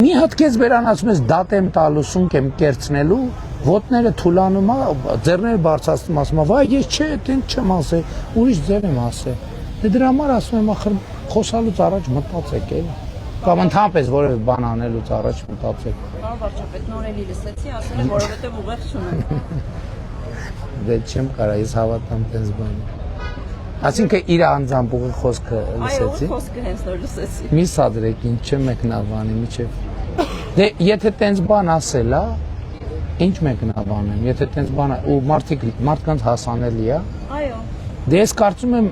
մի հատ քեզ վերան ասում ես դատ եմ տալու, սունկ եմ կերցնելու, ոտները թուլանում է, ձեռները բարձրացնում ասում վայ ես չէ, տենց չեմ ասել, ուրիշ ձև եմ ասել։ Դե դրա համար ասում եմ ախր խոսալուց առաջ մտածեք էլի։ Կամ ընդհանրապես որևէ բան անելուց առաջ մտածեք։ Պարոն վարչապետ, նորելի լսեցի, ասել եմ, որովհետև ուղեղ չունեմ։ Դե չեմ կարա, ես հավատամ տենց բանի։ Այսինքն իր անձամբ ուղիղ խոսքը լսեցի։ Այո, ուղիղ խոսքը հենց նոր լսեցի։ Մի սադրեք, ինչ չեմ մեկնաբանի, միջև։ Դե եթե տենց բան ասել է, ինչ մեկնաբանեմ, եթե տենց բան ու մարդկանց հասանելի է։ Այո։ Դե ես կարծում եմ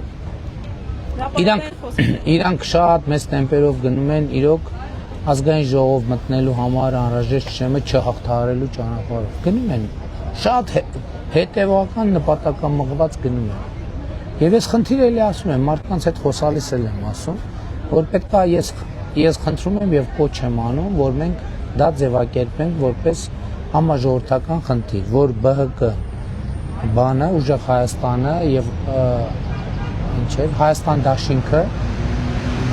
իրանք շատ մեծ տեմպերով գնում են իրոք ազգային ժողով մտնելու համար անհրաժեշտ շեմը չհաղթահարելու ճանապարհով։ Գնում են շատ հետևական նպատակամղված գնում են։ Եվ ես խնդիր էլի ասում եմ, մարդկանց հետ խոսալիս էլ եմ ասում, որ պետք է ես խնդրում եմ եւ կոչ եմ անում, որ մենք դա ձևակերպենք որպես համաժողովրդական խնդիր, որ ԲՀԿ բանը, ուժեղ Հայաստանը եւ Հայաստան դաշինքը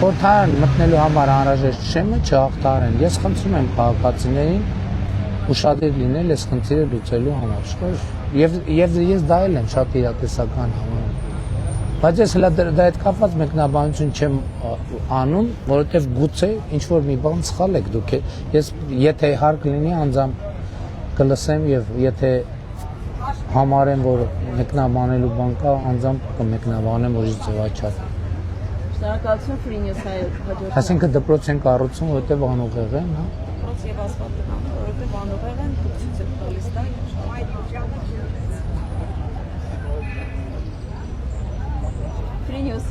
խորհրդարան մտնելու համար անհրաժեշտ շեմը չհաղթահարեն։ Ես խնդրում եմ քաղաքացիներին ուշադիր լինել այս խնդիրը լուծելու համար։ Եվ ես դա էլ եմ շատ իրատեսական համարում։ Բայց ես հլա դա հետ կապված մեկնաբանություն չեմ անում, որովհետև գուցե ինչ-որ մի բան սխալ եք դուք։ Ես եթե հարկ լինի անձամբ կլսեմ եւ եթե համարեմ, որ մեկնաբանելու բան կա, անձամբ կմեկնաբանեմ որից ձևաչափ։ Շնորհակալություն Free News հաջորդ։ Այսինքն դպրոց են կառուցում, որովհետև անուղեղ են, հա։ Դպրոց եւ ասֆալտան, որովհետև անուղեղ են, ցույց է տալիս դա։ Free News։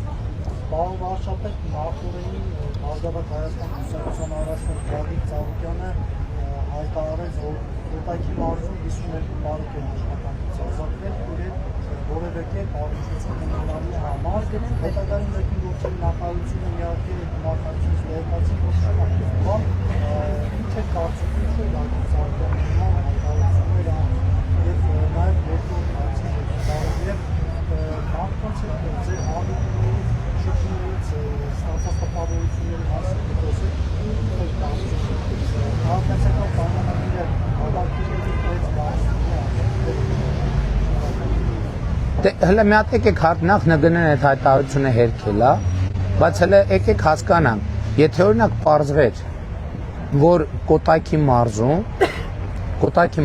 Պարոն վարչապետ, նախորդին Ազգավար Հայաստան Կուսակցության առաջնորդ Գագիկ Ծառուկյանը հայտարարեց, որ Կոտայքի մարզում 52 բարոկ են աշխատանքից ազատվել, իրեն որևէ կերպ առնչություն կնալու համար, հետագայում մեկին գործերի նախարարությունը իհարկե մարտահրավերից տեղեկացի փոխանցում, ինչ է կարծում, ինչ է լավ ծառայական հայտարարությունները եւ նաեւ երկրորդ հարցը եւ մարդկանց հետ ձեր հանդիպումներից շփումներից ստացած տպավորությունների մասին խոսեք, ինչ է կարծում, քաղաքացիական պայմանագիրը Դե հələ մի հատ եկեք նախ նգնեն այդ հայտարարությունը հերքել, բայց հələ եկեք հասկանանք, եթե օրինակ պարզվեր, որ Կոտայքի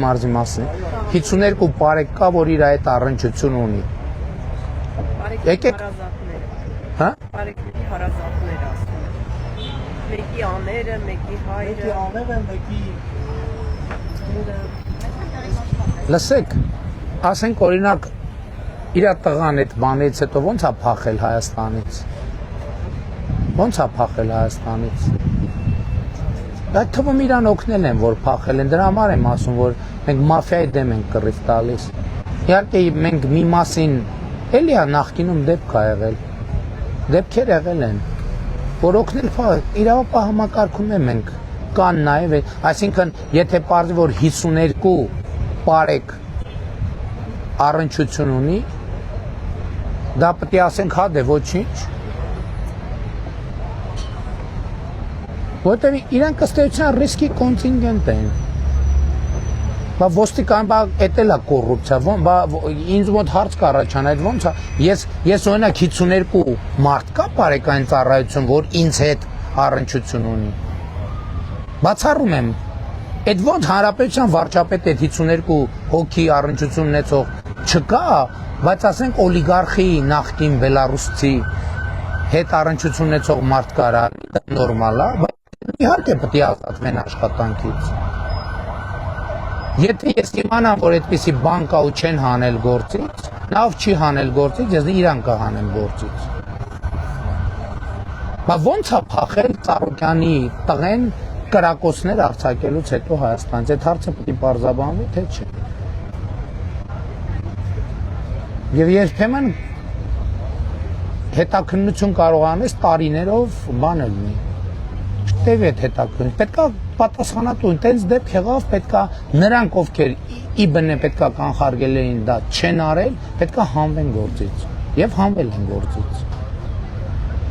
մարզի մասին 52 բարեկ կա, որ իր այդ առնչություն ունի։ Եկեք հա? Բարեկի հարազատներ ասում են։ Մեկի աները, մեկի հայրը։ Մեկի աները, մեկի Լսեք, ասենք օրինակ իր տղան այդ բանից հետո ո՞նց է փախել Հայաստանից։ Ո՞նց է փախել Հայաստանից։ Այդ թվում իրան օգնել են, որ փախել են, դրա համար եմ ասում, որ մենք մաֆիայի դեմ ենք կռիվ տալիս։ Իհարկե մենք մի մասին էլի է նախկինում դեպք ա եղել։ Դեպքեր եղել են, որ օգնել իրավապահ համակարգում ենք կան նաև, այսինքն եթե պարզվի որ 52 բարեկ առնչություն ունի, դա պետք է ասենք հա դե ոչինչ, որտեղ իրանք ըստ էության ռիսկի կոնտինգենտ են։ Բա ոստիկան բա էտել է կոռուպցիա, ինձ մոտ հարց կառաջանա, այդ ո՞նց է։ Ես օրինակ 52 մարդ կա բարեկային ծառայություն, որ ինձ հետ առնչություն ունի։ Բացառում եմ, այդ ոնց հանրապետության վարչապետ այդ 52 հոգի առնչություն ունեցող չկա, բայց ասենք օլիգարխի նախկին բելարուսցի հետ առնչություն ունեցող մարդ կարա, դա նորմալ է, բայց իհարկե պետք է ազատվեն աշխատանքից։ Եթե ես իմանամ, որ այդպիսի բան կա ու չեն հանել գործից, նա չի հանել գործից, ես իրան կհանեմ գործից։ Բա ոնց է փախել Ծառուկյանի տղեն կրակոցներ արձակելուց հետո Հայաստանից, այդ հարցը պետք է պարզաբանվի, թե չէ։ Եվ երբեմն հետաքննություն կարող անես տարիներով բան լինի։ Չտեւ այդ հետաքննություն, պետք է պատասխանատու, տենց դեպք եղավ, պետք է նրանք ովքեր իբնե պետք է կանխարգել էին դա չեն արել, պետք է հանվեն գործից։ Եվ հանվել են գործից։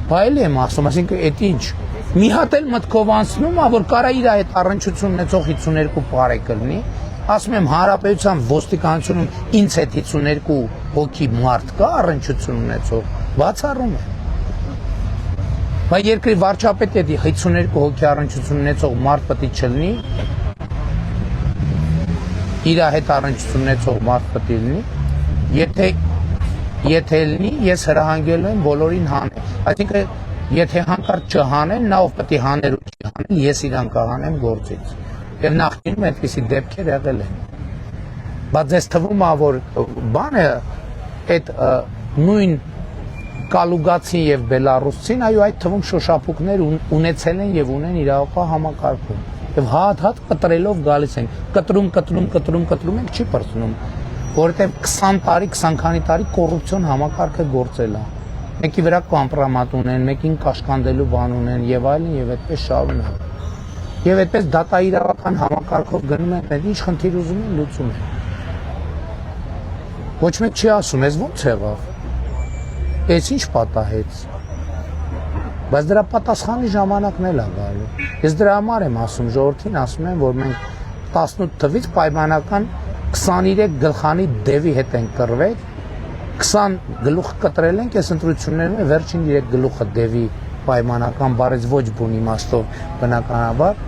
Բայց էլի եմ ասում, այսինքն այդ ինչ։ մի հատ էլ մտքով անցնում ա, որ կարա իր այդ առնչություն ունեցող 52 բարեկը լինի, ասում եմ հանրապետության ոստիկանությունում ինձ հետ 52 հոգի մարդ կա առնչություն ունեցող, բացառում է։ Բայց երկրի վարչապետի հետ 52 հոգի առնչություն ունեցող մարդ պետք է չլինի, իր հետ առնչություն ունեցող մարդ պետք է լինի, եթե լինի, ես հրահանգելու եմ բոլորին հանել։ Այսինքն եթե հանկարծ չհանեն, նա ով պետք է հաներ ու չի հանել, ես իրան կհանեմ գործից։ Եվ նախկինում այդպիսի դեպքեր եղել են։ Բայց ձեզ թվում է, որ բանը այդ նույն կալուգացին եւ բելարուսցին, այո, այդ թվում շոշափուկներ ունեցել են եւ ունեն իրավապահ համակարգում։ Եվ հատ կտրելով գալիս են, կտրում ենք չի պրծնում, որովհետեւ 20 տարի, 20 քանի տարի կոռուպցիոն համակարգը գործել է։ Մեկի վրա կամպրոմատ ունեն, մեկին կաշկանդելու բան ունեն եւ այլն եւ այդպես շարունակ։ Եվ այդպես դատաիրավական համակարգով գնում են, ինչ խնդիր ուզում են լուծում են։ Ոչ մեկ չի ասում, ես ո՞նց եղավ։ Էս ինչ պատահեց։ Բայց դրա պատասխանի ժամանակն էլ է գալու։ Ես դրա համար եմ ասում, ժողովրդին ասում եմ, որ մենք 18 թվից պայմանական 23 գլխանի դևի հետ ենք կռվել, 20 գլուխ կտրել ենք, այս ընտրություններում վերջին 3 գլուխը դևի պայմանական բարեց ոչ բուն իմաստով բնականաբար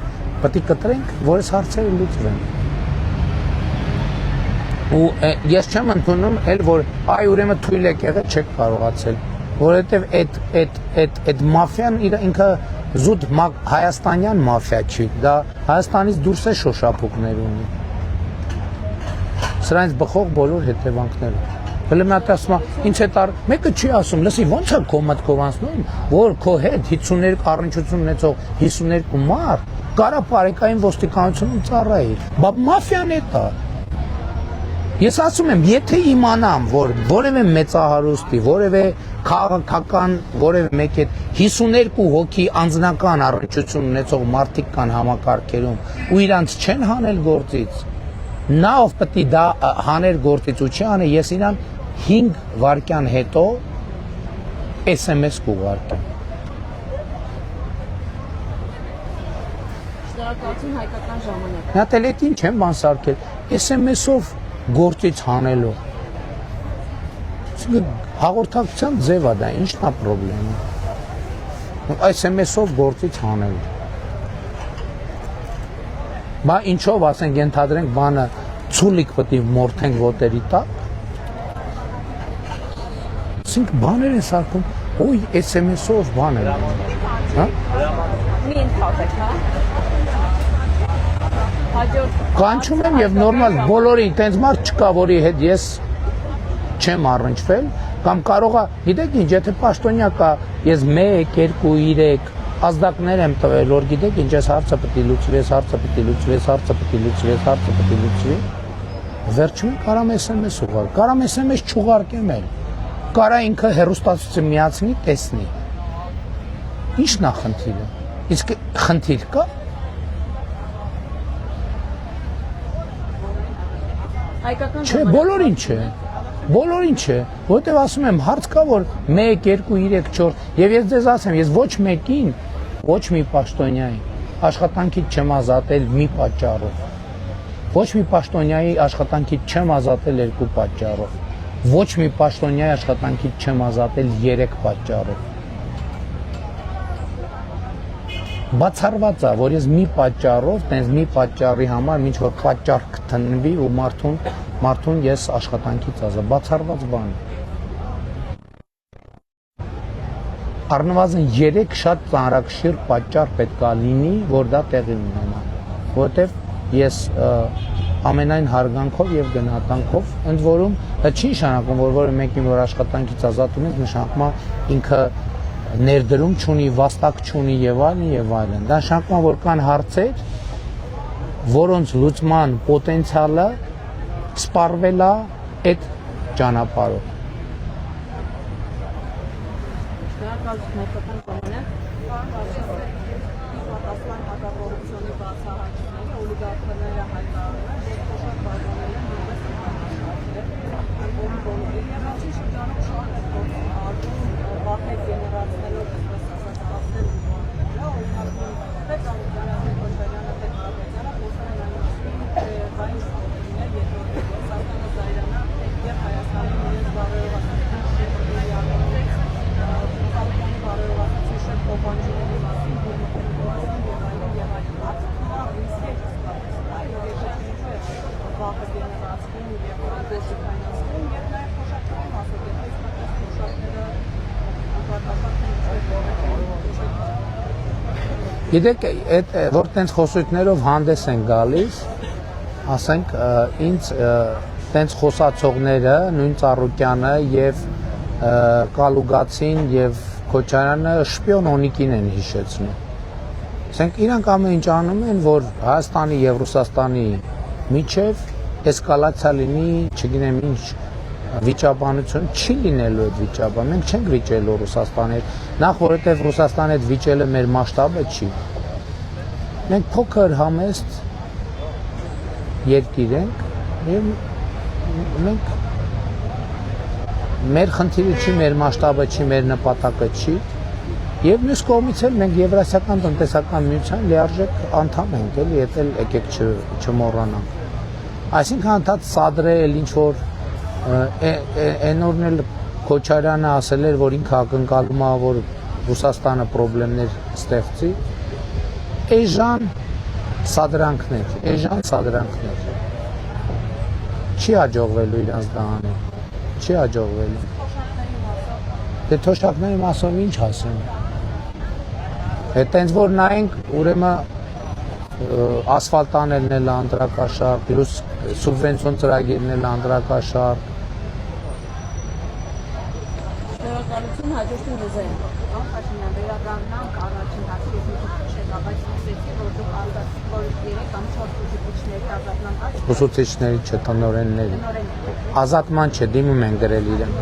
պետք է կտրենք, որ այս հարցերը լուծվեն։ Ու ես չեմ ընդունում էլ որ այ ուրեմն թույլ եք եղել չեք կարողացել, որովհետև այդ մաֆիան ինքը զուտ հայաստանյան մաֆիա չի, դա Հայաստանից դուրս է շոշափուկներ ունի։ Սրանից բխող բոլոր հետևանքները։ Հələ մի հատ ասում է, ինձ հետ մեկը չի ասում, լսի, ո՞նց է քո մտքով անցնում, որ քո հետ 52 առնչություն ունեցող 52 մարդ կարա բարեկային ոստիկանությունում ծառայի։ Բա մաֆիան է դա։ Ես ասում եմ, եթե իմանամ, որ որևէ մեծահարուստի, որևէ քաղաքական, որևէ մեկ հետ 52 հոգի անձնական առնչություն ունեցող մարդիկ կան համակարգերում ու իրանց չեն հանել գործից, նա ով պետք է դա հաներ գործից ու չի հանել, ես իրան 5 վայրկյան հետո SMS կուղարկեմ։ Շնորհակալություն հայկական ժամանակ։ Նա տելետին չեմ բան սարքել, SMS-ով գործից հանելով։ Հաղորդակցության ձև է դա, ինչն է պրոբլեմը։ SMS-ով գործից հանելու։ Բա ինչով ասենք ենթադրենք բանը ցուլիկ պետք է մորթենք ոտերի տակ։ Ասենք բաներ են սարքում, ոյ SMS-ով բաներ։ Հա։ Մի ընդհատեք, հա։ Կանչում եմ եւ նորմալ բոլորին, տենց մարդ չկա, որի հետ ես չեմ առնչվել, կամ կարող է, գիտեք ինչ, եթե պաշտոնյա կա, ես 1, 2, 3 ազդակներ եմ տվել, որ գիտեք ինչ, ես հարցը պետք է լուծվի, վերջում կարամ SMS ուղարկեմ, կարամ SMS չուղարկեմ էլ, կարա ինքը հեռուստացույցը միացնի, տեսնի։ Ինչն է խնդիրը։ Իսկ խնդիր կա։ Չէ, բոլորին չէ, որտեղ ասում եմ, հարց կա, որ 1, 2, 3, 4, և ես ձեզ ասեմ, ես ոչ մեկին, ոչ մի պաշտոնյայի աշխատանքից չեմ ազատել մի պատճառով, ոչ մի պաշտոնյայի աշխատանքից չեմ ազատել 2 պատճառով, ոչ մի պաշտոնյայի աշխատանքից չեմ ազատել 3 պատճառով։ Բացառված է, որ ես մի պատճառով, տենց մի պատճառի համար, ինչ որ պատճառ կտնվի ու մարդուն ես աշխատանքից ազատ, բացառված բան է։ Առնվազն 3 շատ ծանրակշիռ պատճառ պետք է լինի, որ դա տեղի ունենա, որովհետև ես ամենայն հարգանքով եւ գնահատանքով, ընդ որում, դա չի նշանակում, որ մեկին որ աշխատանքից ազատում ենք, նշանակում է ինքը ներդրում չունի, վաստակ չունի եւ այլն։ Դա նշանակում է, որ կան հարցեր, որոնց լուծման պոտենցիալը սպառվել է այդ ճանապարհով։ Շնորհակալություն հայկական ժամանակ։ Պատասխան հակակոռուպցիոնի բացահայտումների օլիգարխները հայտարարել են, որ շատ բաժանել են որպես Իրավացի շրջանում շատ է արվում վախեր գեներացնելով, այսպես ասած, հասնել ու Գիտեք, այդ որ տենց խոսույթներով հանդես են գալիս, ասենք ինձ տենց խոսացողները, նույն Ծառուկյանը եւ Կալուգացին եւ Քոչարյանը շպիոն Օնիկին են հիշեցնում։ Ասենք իրանք ամեն ինչ անում են, որ Հայաստանի եւ Ռուսաստանի միջև էսկալացիա լինի, չգիտեմ ինչ վիճաբանություն չի լինելու այդ վիճաբը, մենք չենք վիճելու Ռուսաստանի հետ, նախ որովհետև Ռուսաստանի հետ վիճելը մեր մասշտաբը չի։ Մենք փոքր համեստ երկիր ենք եւ մենք մեր խնդիրը չի, մեր մասշտաբը չի, մեր նպատակը չի եւ մյուս կողմից էլ մենք Եվրասիական տնտեսական միության լիարժեք անդամ ենք, էլի, դա էլ եկեք չմոռանանք։ Այսինքն հանդած սադրել ինչ որ Այն օրն էլ Քոչարյանը ասել էր, որ ինքը ակնկալում է, որ Ռուսաստանը խնդիրներ ստեղծի, էժան սադրանքներ, չի հաջողվելու իրանց դա անել, չի հաջողվելու, դե թոշակների մասով ինչ ասեմ, հետենց որ նայենք, ուրեմն ասֆալտ անելն էլ անդրակաշարք, պլյուս սուբվենցիոն ծրագիրն էլ անդրակաշարք։ Շնորհակալություն հաջորդին ուզեմ։ Փաշինյան վերադառնանք առաջին հաշվի շեքա, բայց ասեցի, որ դուք արտասիկ որ 3 կամ 4 ուսուցիչների ազատման կաց։ Ուսուցիչների չէ, տնօրենների։ Ազատման չէ, դիմում են գրել իրեն։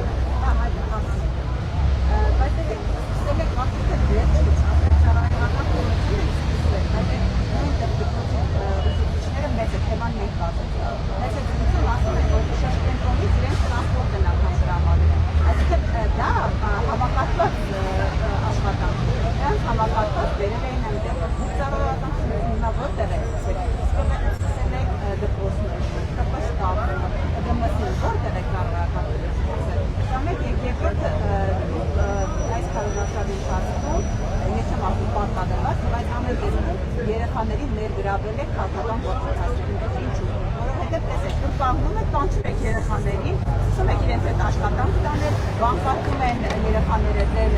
Երեխաներին ներգրավել եք քաղաքական գործընթացներում, ինչու՞։ Որովհետև տեսեք, դուք կանգնում եք կանչում եք երեխաներին, ասում եք իրենց հետ աշխատանք տանել, բանկարկում են երեխաները ձեր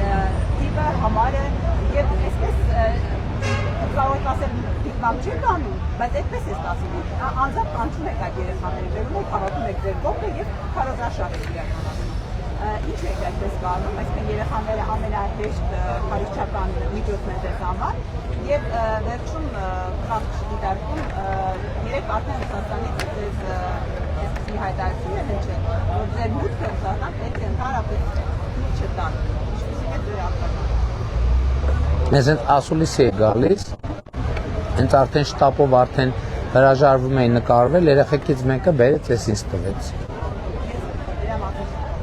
տիպը, համարը եւ այսպես կարող եք ասել դիպամ չի կանում, բայց այդպես է ստացվում։ Անձամբ կանչում եք այդ երեխաները, բերում եք, հավաքում եք ձեր կողքը եւ քարոզարշավ եք իրականացնում։ Ինչ եք այդպես կանում, այսինքն երեխաները ամենահեշտ քարիչական միջոցն է դες համար եւ վերջում քաղաք դիտարկում երեք արդեն Ռուսաստանից ձեզ այսպեսի հայտարարություն են չէ, որ ձեր մուտքը Ռուսաստան պետք է ընդհանրապես դուք չտան։ Ինչպեսին է ձեր արտադրությունը։ Մեզ են ասուլիսի է գալիս, հենց արդեն շտապով արդեն հրաժարվում էին նկարվել, երեխեքից մեկը բերեց էս ինձ տվեց։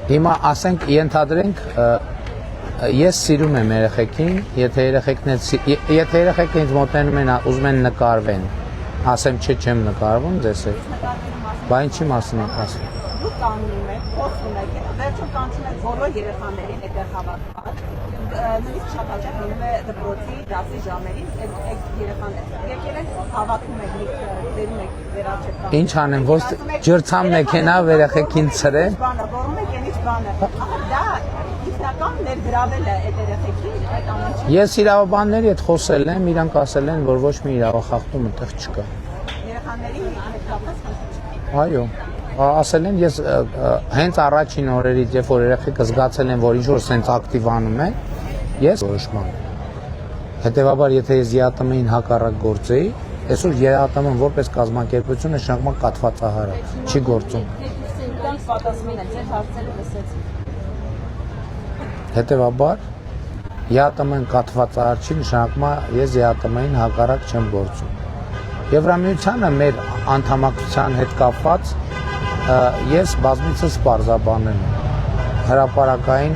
Հիմա ասենք ենթադրենք ես սիրում եմ երեխեքին, եթե երեխեքն ինձ մոտենում են, ուզում են նկարվեն, ասեմ չէ չեմ նկարվում, ձեզ հետ, բա ինչի մասին եք ասում։ Դուք կանգնում եք, խոսում եք, վերջում կանչում եք բոլոր երեխաներին այդտեղ հավաքված, նույնիսկ շատ հաճախ լինում է դպրոցի դասի ժամերին այդ երեխաները եկել են հավաքում եք, բերում եք վերաչեք կանգնում։ Ինչ անեմ, ոնց ջրցան մեքենա երեխեքին ցրեն։ Բանը, եք ինչ բանը։ Դա իսկական ներգրավել է այդ երեխեքին այդ ամենը։ Ես իրավաբանների հետ խոսել եմ, իրանք ասել են, որ ոչ մի իրավախախտում այդտեղ չկա։ Երեխաների հետ կապված խնդիր։ Այո, ասել են ես հենց առաջին օրերից, երբ որ երեխեքը զգացել են, որ ինչ-որ սենց ակտիվ անում են, ես որոշման։ Հետևաբար, եթե ես ԵԱՏՄ-ին հակառակ գործեի, այսօր ԵԱՏՄ-ն որպես կազմակերպություն է շնորհակալ կաթվածահար է, չի գործում։ Պատասխանին են, ձեր հարցերը լսեցին։ Հետևաբար, ԵԱՏՄ-ն կաթվածահար չի, նշանակում ես ԵԱՏՄ-ին հակառակ չեմ գործում։ Եվրամիությանը մեր անդամակցության հետ կապված ես բազմիցս պարզաբանել եմ։ Հրապարակային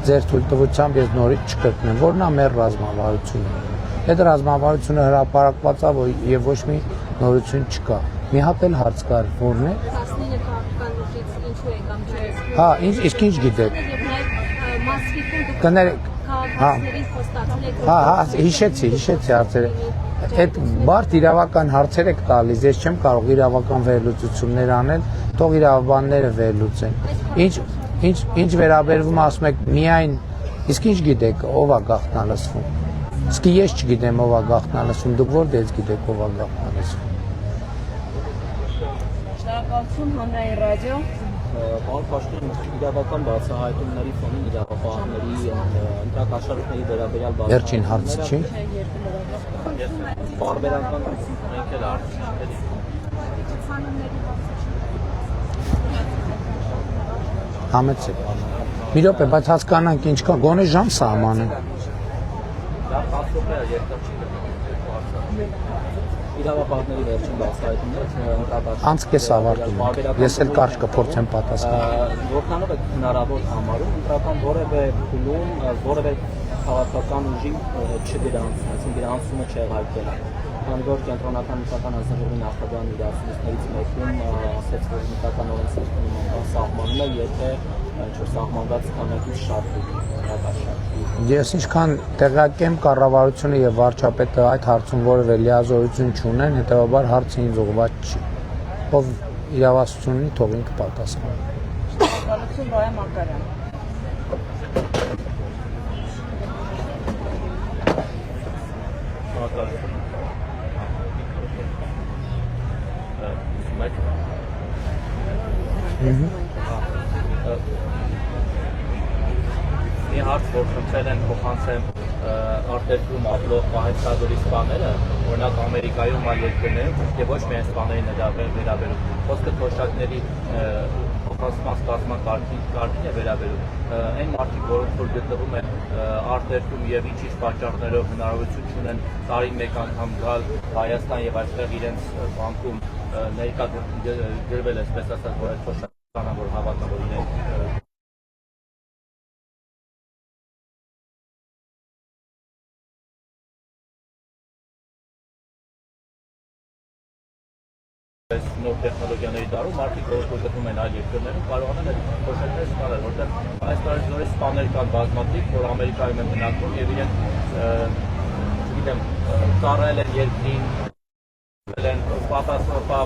ձեր թույլտվությամբ ես նորից չկրկնեմ, որն է մեր ռազմավարությունը։ Այդ ռազմավարությունը հրապարակված է եւ ոչ մի նորություն չկա։ Մի հատ էլ հարց կար, որն է։ 19 քաղաքական ուժից ինչու է կամ չէ։ Հա, իսկ ինչ գիտեք։ Կներեք։ Քաղաքացիների խոստացել եք։ Հա, հիշեցի հարցերը։ Այդ բարդ իրավական հարցեր եք տալիս, ես չեմ կարող իրավական վերլուծություններ անել, թող իրավաբանները վերլուծեն։ Ինչ վերաբերվում ասում եք միայն, իսկ ինչ գիտեք, ով է գաղտնալսվում։ Իսկ ես չգիտեմ ով է գաղտնան ասում, դուք որտե՞ց գիտեք ով է գաղտնան ասում։ Շնորհակալություն հանրային ռադիո։ Պարոն Փաշինյան, իրավական բացահայտումների ֆոնին իրավապահների ընտրակաշառքների վերաբերյալ Վերջին հարցը չի։ Բարբերական մենք էլ արդյունքների Համեցեք։ Մի րոպե, բայց հասկանանք ինչքան գոնե ժամ սահմանը։ դա փաստորեն երկար չի իրավապահների վերջին բացահայտումները ընտրակաշառք Անցկես ավարտում ենք։ Ես էլ կարճ կփորձեմ պատասխանել։ Որքանով է հնարավոր համարում ընտրական որևէ փուլում որևէ քաղաքական ուժի չգրանցում, գրանցումը չեղարկել։ Քանի որ կենտրոնական միտական հանձնաժողովի նախագահան իր ասուլիսներից մեկում ասաց, որ միտական օրենսդրությունը սահմանում է, եթե ինչ-որ սահմանված քանակից շատ է։ Ես ինչքան տեղյակ եմ, կառավարությունը եւ վարչապետը այդ հարցում որևէ լիազորություն չունեն, հետեւաբար հարցը ինձ ուղղված չի։ Ով իրավասություն ունի, թող ինքը պատասխանի։ Շնորհակալություն Ռոյա Մակարյան։ Մի հարց, որ խնդրել են փոխանցեմ արտերկրում ապրող պահեստավորի սպաները, օրինակ Ամերիկայում այլ երկրներում եւ ոչ միայն սպաներին վերաբերում։ Խոսքը թոշակների փոխանցման ստացման կարգին է վերաբերում։ Այն մարդիկ, որոնք որ գտնվում են արտերկրում եւ ինչ-ինչ պատճառներով հնարավորություն ունեն տարին մեկ անգամ գալ Հայաստան եւ այստեղ իրենց բանկում ներկա գրվել այսպես ասած, որ այդ թոշականը որ հավատա որ իրենք նոր տեխնոլոգիաների դարում մարդիկ որ գտնվում են այլ երկրներում կարողանան այդ փոխանցները ստանալ, որտեղ այս տարիների սպաներ կան բազմաթիվ, որ Ամերիկայում են բնակվում եւ իրենք չգիտեմ, ծառայել են երկրին,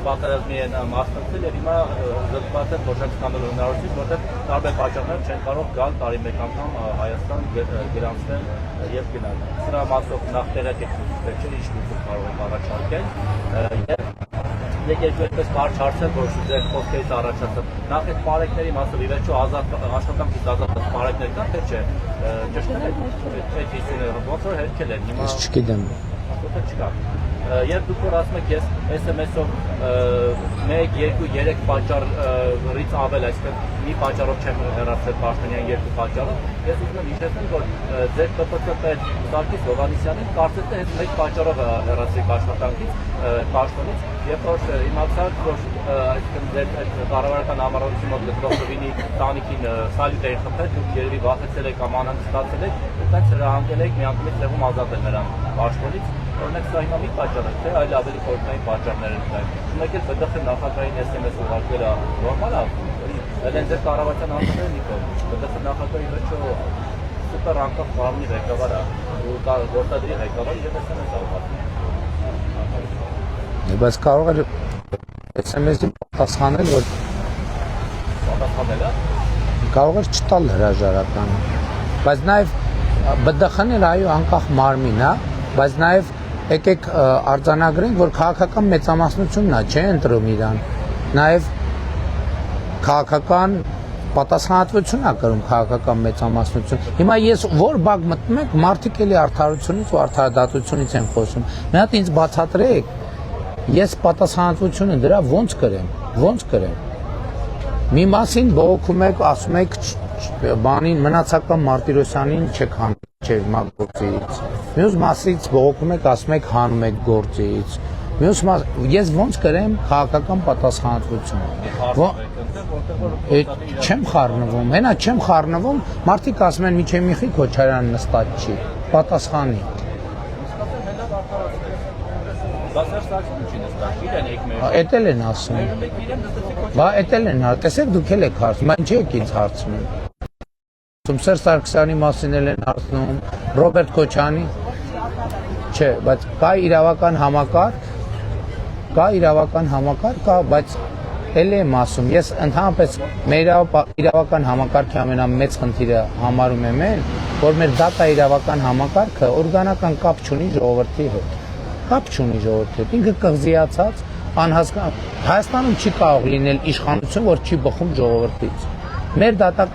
պատերազմի են մասնակցել եւ հիմա զբաղված են փոխանց ստանալու հնարավորություն, որտեղ տարբեր պատճառներով չեն կարող գալ տարի մեկ անգամ Հայաստան գրանցվել եւ գնալ։ Սրա մասով նախ տեղեկեք ինչ լուծում կարող եք առաջարկել Եկեք այդպես կարճ հարցեր, որ ձեր խոսքերից առաջացավ։ Նախ այդ պարեկների մասով ի վերջո աշխատանքից ազատ պարեկներ կան, թե չէ։ Ճիշտ է, այդ 50-ը ոնց որ հերքել են հիմա։ Ես չգիտեմ։ Ասում չկա։ Երբ դուք որ ասում եք ես SMS-ով 1, 2, 3 պատճառից ավել, այսպես մի պատճառով չեմ հեռացել Պաշտոնյան երկու պատճառով, ես ուզում եմ հիշեցնել, որ ձեր ԿՊՑ-պետ Սարգիս Հովհաննիսյանին կարծես թե հենց մեկ պատճառով հեռացրիք աշխատանքից, պաշտոնից, երբ որ իմացաք, որ այսինքն ձեր կառավարական համառոթության մոտ գտնվող Ռուբինի տանիքին սալյուտ էին խփել, դուք երևի վախեցել եք կամ անհանգստացել եք, այդպես հրահանգել եք միանգամից տեղում ազատել նրան պաշտոնից։ Օրինակ սա հիմա մի պատճառ է, թե այլ ավելի խորհրդային պատճառներ են կային։ Ունեք էլ ԲԴԽ նախագահային SMS ուղարկելը նորմալ է։ Այլեն ձեր կառավարության անձնական նիկով։ ԲԴԽ նախագահի վերջո սուպեր անկախ մարմնի ղեկավար է, ու գործադրի ղեկավարը եւ SMS ուղարկել։ Բայց կարող է SMS-ի պատասխանել, որ պատասխանել է։ կարող է չտալ հրաժարականը։ Բայց նաեւ ԲԴԽ-ն էլ այո անկախ մարմին է, բայց նաեւ եկեք արձանագրենք, որ քաղաքական մեծամասնությունն է, չէ՞ ընտրում իրան։ Նաեւ քաղաքական պատասխանատվություն է կրում քաղաքական մեծամասնություն։ Հիմա ես որ բակ մտնում եք, մարդիկ էլի արդարությունից ու արդարադատությունից են խոսում։ Մի հատ ինձ բացատրեք, ես պատասխանատվությունը դրա ոնց կրեմ։ Մի մասին բողոքում եք, ասում եք բանին մնացական Մարտիրոսյանին չեք հանում, չէ՞ գործից։ Մյուս մասից բողոքում եք, ասում եք հանում եք գործից։ Ես ոնց կրեմ քաղաքական պատասխանատվություն։ Չեմ խառնվում, հենա չեմ խառնվում, մարդիկ ասում են միջև մի խի Քոչարյան նստած չի, պատասխանի։ Էդ էլ են ասում։ Բա էդ էլ են, տեսեք դուք էլ եք հարցնում, ինչ եք ինձ հարցնում։ Սերժ Սարգսյանի մասին էլ են հարցնում, Ռոբերտ Քոչյանի։ Չէ, բայց կա իրավական համակարգ, բայց էլ եմ ասում, ես ընդհանրապես մեր իրավական համակարգի ամենամեծ խնդիրը համարում եմ որ մեր դատա իրավական համակարգը օրգանական կապ չունի ժողովրդի հետ։ Կապ չունի ժողովրդի հետ։ Ինքը կղզիացած, անհասկան Հայաստանում չի կարող լինել իշխանություն, որ չի բխում ժողովրդից։ Մեր դատա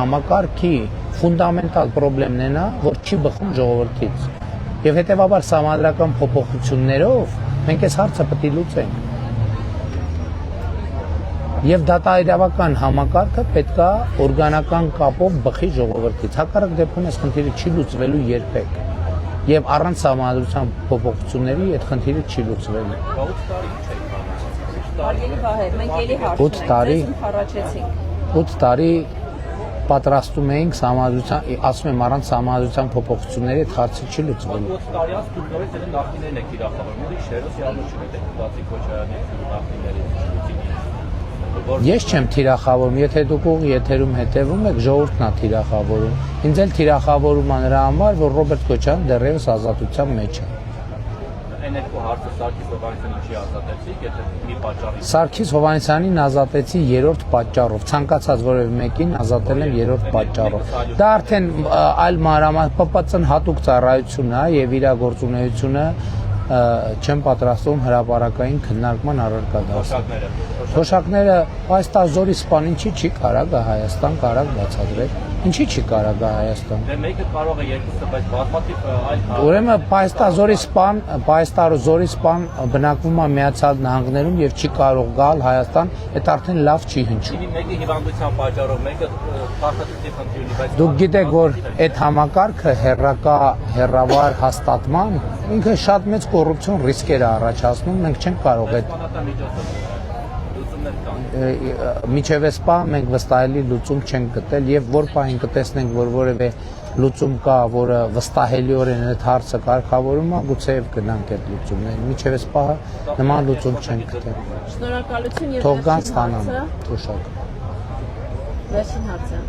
համակարգի ֆունդամենտալ խնդիրն է նա, որ չի բխում ժողովրդից։ Եվ հետևաբար համանդրական փոփոխություններով մենք այս հարցը պետք է լուծենք։ Եվ դատաիրավական համակարգը պետք է օրգանական կապով բխի ժողովրդից։ Հակառակ դեպքում այս խնդիրը չի լուծվելու երբեք։ Եվ առանց համանդրության փոփոխությունների այդ խնդիրը չի լուծվելու։ 8 տարի 8 տարի պատրաստում էինք համանդրության, ասում եմ առանց համանդրության փոփոխությունների այդ հարցը չի լուծվելու։ 8 տարի անց դուք նորից դեռ նախնիներն եք իրականացնում, ուրիշ հերոսի անունը չունեք Դատի Քոչարյանի նախնիների։ Ես չեմ թիրախավորում, եթե դուք ուղղ եթերում հետևում եք, ժողովուրդն է թիրախավորում։ Ինձ էլ թիրախավորում է նրա համար, որ Ռոբերտ Քոչարյանը դեռևս ազատության մեջ է։ Այն երկու հարցը Սարգիս Հովհաննիսյանին չի ազատեցիք, եթե մի պատճառի։ Սարգիս Հովհաննիսյանին ազատեցի 3-րդ պատճառով, ցանկացած որևէ մեկին ազատել եմ 3-րդ պատճառով։ Դա արդեն այլ մանրամասն ՊՊՑ-ն հատուկ ծառայությունն է եւ իր գործունեությունը չեմ պատրաստվում հրապարակային քննարկման առարկա դարձնել։ Թոշակները այս տազորի սպան ինչի չի կարա գա Հայաստան կարակ բացատրել։ Ինչի չի կարա գա Հայաստան։ Դե մեկը կարող է երկուսը, բայց բազմաթիվ այլ Ուրեմն Պայստազորի սպան բնակվում է Միացյալ Նահանգներում եւ չի կարող գալ Հայաստան, այդ արդեն լավ չի հնչում։ Մեկը հիվանդության պատճառով, մեկը փաստաթղթի խնդիր ունի, բայց Դուք գիտեք, որ այդ համակարգը հերրավար հաստատման ինքը շատ մեծ կոռուպցիոն ռիսկեր է առաջացնում, մենք չենք կարող այդ միջև էսպա մենք վստահելի լուծում չենք գտել եւ որ պահին կտեսնենք, որ որևէ լուծում կա, որը վստահելիորեն այդ հարցը կարգավորում է, գուցեև գնանք այդ լուծումներին։ Միջև էսպա նման լուծում չենք գտել։ Շնորհակալություն եւ Թող գան ստանան թոշակ։ Վերջին հարցը։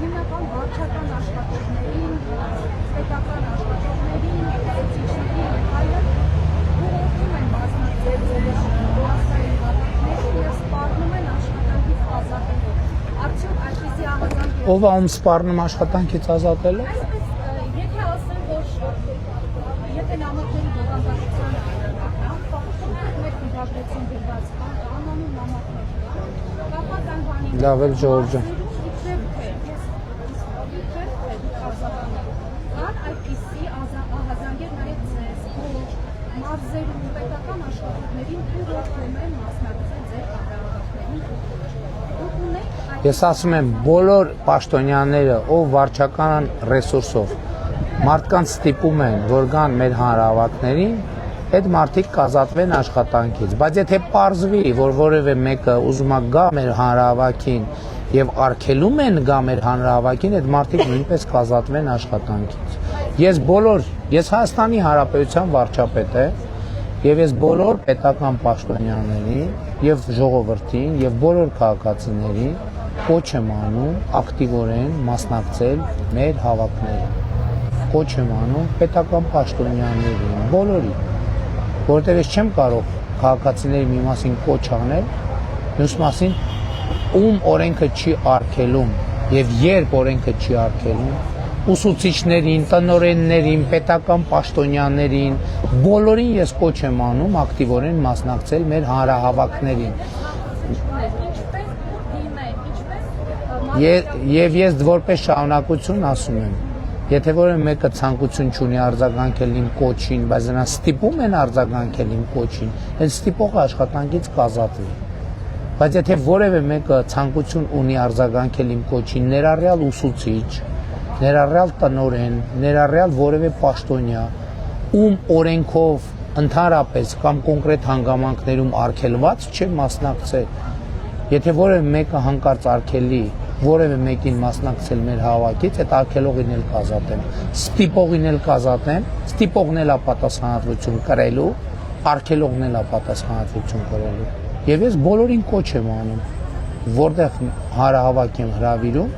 հիմնական վարչական աշխատողներին, պետական աշխատողներին, ուսուցիչներին եւ այլն ուղղորդում են մասնակցել դասային հավաքներին եւ սպառնում են աշխատանքից ազատելով։ Արդյոք այսպիսի ահազանգ Ով է ում սպառնում աշխատանքից ազատելը։ Եթե ասեմ, որ եթե նամակների բովանդակությանը այլանդական, փոխում են մեր քննարկություն դրված կան, անանուն նամակներ կան, կապած այն բանի։ Լավ էլ Ժորժը։ Կան այդպիսի ահազանգեր նաև ձեզ, որ մարզերում պետական աշխատողներին ուղղորդում են մասնակցել ձեր հանրահավաքներին։ Ես ասում եմ, բոլոր պաշտոնյաները, ով վարչական ռեսուրսով մարդկանց ստիպում են, որ գան մեր հանրահավաքներին, այդ մարդիկ կազատվեն աշխատանքից, բայց եթե պարզվի, որ որևէ մեկը ուզում է գա մեր հանրահավաքին եւ արգելում են գա մեր հանրահավաքին, այդ մարդիկ նույնպես կազատվեն աշխատանքից։ Ես Հայաստանի Հանրապետության վարչապետ եմ եւ ես բոլոր պետական պաշտոնյաներին եւ ժողովրդին եւ բոլոր քաղաքացիներին կոչ եմ անում ակտիվորեն մասնակցել մեր հավաքներին։ Կոչ եմ անում պետական պաշտոնյաներին, բոլորին, որտեղ ես չեմ կարող քաղաքացիների մի մասին կոչ անել, մյուս մասին ում օրենքը չի արգելում եւ երբ օրենքը չի արգելում, ուսուցիչներին, տնօրեններին, պետական պաշտոնյաներին, բոլորին ես կոչ եմ անում ակտիվորեն մասնակցել մեր հանրահավաքներին։ Եվ ես որպես շարունակություն ասում եմ, եթե որևէ մեկը ցանկություն չունի արձագանքել իմ կոչին, բայց նրան ստիպում են արձագանքել իմ կոչին, այդ ստիպողը աշխատանքից կազատվի։ Բայց եթե որևէ մեկը ցանկություն ունի արձագանքել իմ կոչին, ներառյալ ուսուցիչ, ներառյալ տնօրեն, ներառյալ որևէ պաշտոնյա, ում օրենքով ընդհանրապես կամ կոնկրետ հանգամանքներում արգելված չէ մասնակցել։ Եթե որևէ մեկը հանկարծ արգելի որևէ մեկին մասնակցել մեր հավաքից, այդ արգելողին էլ կազատեմ, ստիպողին էլ կազատեմ, ստիպողն էլ պատասխանատվություն կրելու, արգելողն էլ պատասխանատվություն կրելու։ Եվ ես բոլորին կոչ եմ անում, որտեղ հանրահավաք եմ հրավիրում,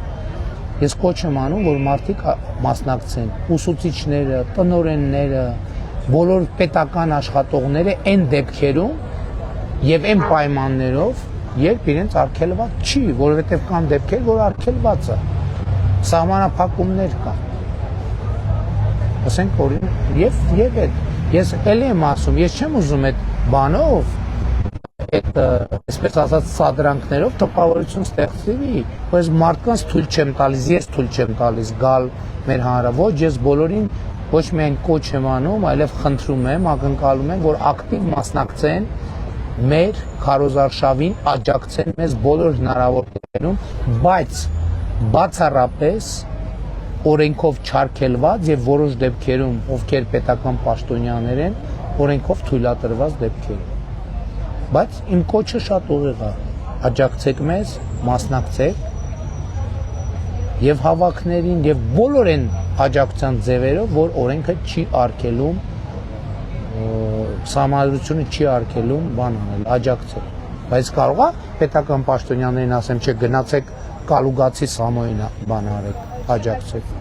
ես կոչ եմ անում, որ մարդիկ մասնակցեն, ուսուցիչները, տնօրենները, բոլոր պետական աշխատողները այն դեպքերում եւ այն պայմաններով, երբ իրենց արգելված չի, որովհետև կան դեպքեր, որ արգելված է, սահմանափակումներ կան։ Ասենք օրինակ, եւ ես էլի եմ ասում, ես չեմ ուզում այդ բանով, այդ այսպես ասած սադրանքներով տպավորություն ստեղծվի, բայց մարդկանց թույլ չեմ տալիս, ես թույլ չեմ տալիս գալ մեր հանրավոր, ես բոլորին ոչ միայն կոչ եմ անում, այլև խնդրում եմ, ակնկալում եմ, որ ակտիվ մասնակցեն մեր քարոզարշավին, աջակցեն մեզ բոլոր հնարավոր կերպերում, բայց բացառապես օրենքով չարգելված եւ որոշ դեպքերում, ովքեր պետական պաշտոնյաներ են, օրենքով թույլատրված դեպքերում։ Բայց իմ կոչը շատ ուղիղ է, աջակցեք մեզ, մասնակցեք եւ հավաքներին եւ բոլոր այն աջակցության ձևերով, որ օրենքը չի արգելում, սահմանադրությունը չի արգելում բան անել, աջակցել։ Բայց կարող է պետական պաշտոնյաներին ասեմ, չէ, գնացեք Կալուգացի Սամոյին բան արեք, աջակցեք։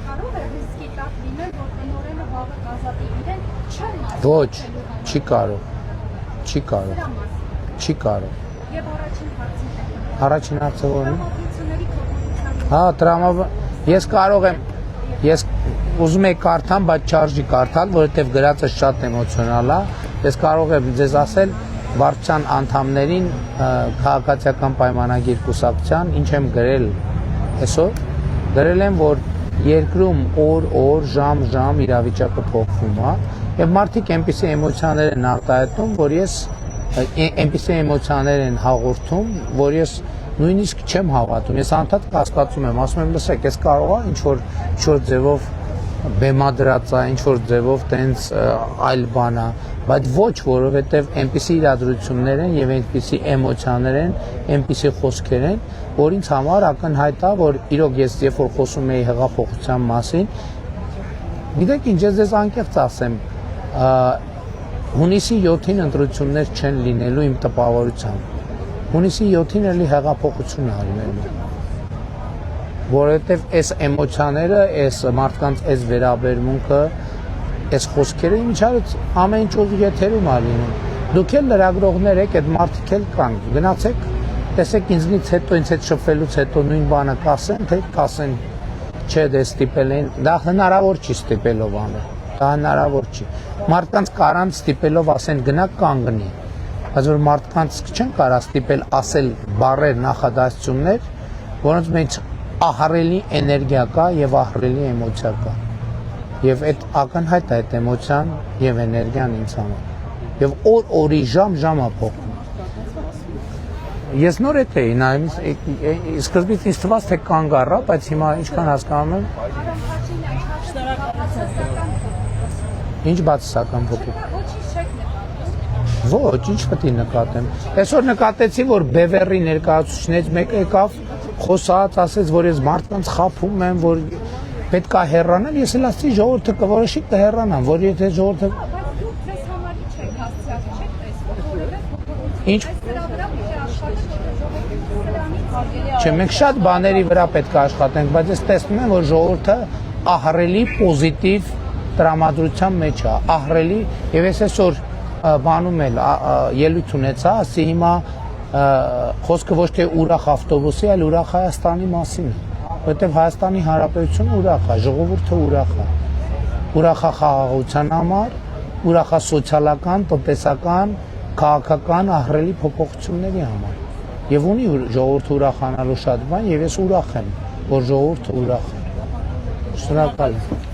Կարող է ռիսկի տակ լինել, որ տնօրենը վաղը կազատի իրեն չեն Ոչ, չի կարող։ Չի կարող։ Չի կարող։ Եվ առաջին հարցին Առաջին հարցը ո՞րն է։ տրամադրությունների քննության Հա, ես կարող եմ, ես ուզում եք կարդամ, բայց չարժի կարդալ, որովհետև գրածը շատ էմոցիոնալ է։ Ես կարող եմ ձեզ ասել վարչության անդամներին քաղաքացիական պայմանագիր կուսակցության ինչ եմ գրել այսօր, գրել եմ, որ երկրում օր, ժամ իրավիճակը փոխվում է, եւ մարդիկ այնպիսի էմոցիաներ են արտահայտում, որ ես այնպիսի էմոցիաներ են հաղորդում, որ ես նույնիսկ չեմ հավատում, ես անդադ կասկածում եմ, ասում եմ, լսեք, ես կարող է ինչ-որ ձևով բեմադրած է, ինչ-որ ձևով տենց այլ բան է, բայց ոչ, որովհետև այնպիսի իրադրություններ են եւ այնպիսի էմոցիաներ են, այնպիսի խոսքեր են, որ ինձ համար ակնհայտ է, որ իրոք ես երբ որ խոսում էի հեղափոխության մասին, գիտեք ինչ, ես ձեզ անկեղծ ասեմ, հունիսի 7-ին ընտրություններ չեն լինելու իմ տպավորությամբ։ Հունիսի 7-ին էլի հեղափոխություն է լինելու։ Որովհետև այս էմոցիաները, այս մարդկանց այս վերաբերմունքը, այս խոսքերը ինչարից ամեն ինչ ուղիղ եթերում է լինում։ Դուք էլ լրագրողներ եք, այդ մարդիկ էլ կան։ Գնացեք, տեսեք ինձնից հետո, ինձ հետ շփվելուց հետո նույն բանը կասեն, թե կասեն, չէ, դե ստիպել են, դա հնարավոր չի ստիպելով անել։ Դա հնարավոր չի։ Մարդկանց կարան ստիպելով ասեն գնա կանգնի։ Բայց որ մարդկանց չեն կարա ստիպել ասել բառեր, նախադասություններ, որոնց մեջ ահռելի էներգիա կա եւ ահռելի էմոցիա կա։ Եվ այդ ակնհայտ է այդ էմոցիան եւ էներգիան ինձ համար։ Եվ օրի ժամը փոխվում։ Ես նոր էի նայում, սկզբից ինձ թվաց թե կանգ առա, բայց հիմա ինչքան հասկանում եմ, ինչ բացասական փոփոխ։ Ոչ, ինչ պետք է նկատեմ։ Այսօր նկատեցի, որ Բևերի ներկայացուցիչներից մեկը եկավ, խոսած, ասեց, որ ես մարդկանց խափում եմ, որ պետք է հեռանալ, ես էլ ասեցի ժողովուրդը կորոշի կհեռանան, որ եթե ժողովուրդը Ինչ Չէ, մենք շատ բաների վրա պետք է աշխատենք, բայց ես տեսնում եմ, որ ժողովուրդը ահռելի պոզիտիվ տրամադրության մեջ է, ահռելի, եւ ես այսօր բանում էլ ելույթ ունեցա, ասի հիմա խոսքը ոչ թե ուրախ ավտոբուսի, այլ ուրախ Հայաստանի մասին է, որովհետեւ Հայաստանի Հանրապետությունը ուրախ է, ժողովուրդը ուրախ է, ուրախ է խաղաղության համար, ուրախ է սոցիալական, տնտեսական, քաղաքական ահռելի փոփոխությունների համար։ Եվ ունի ժողովուրդը ուրախանալու շատ բան, եւ ես ուրախ եմ, որ ժողովուրդը ուրախ է։ Շնորհակալ եմ։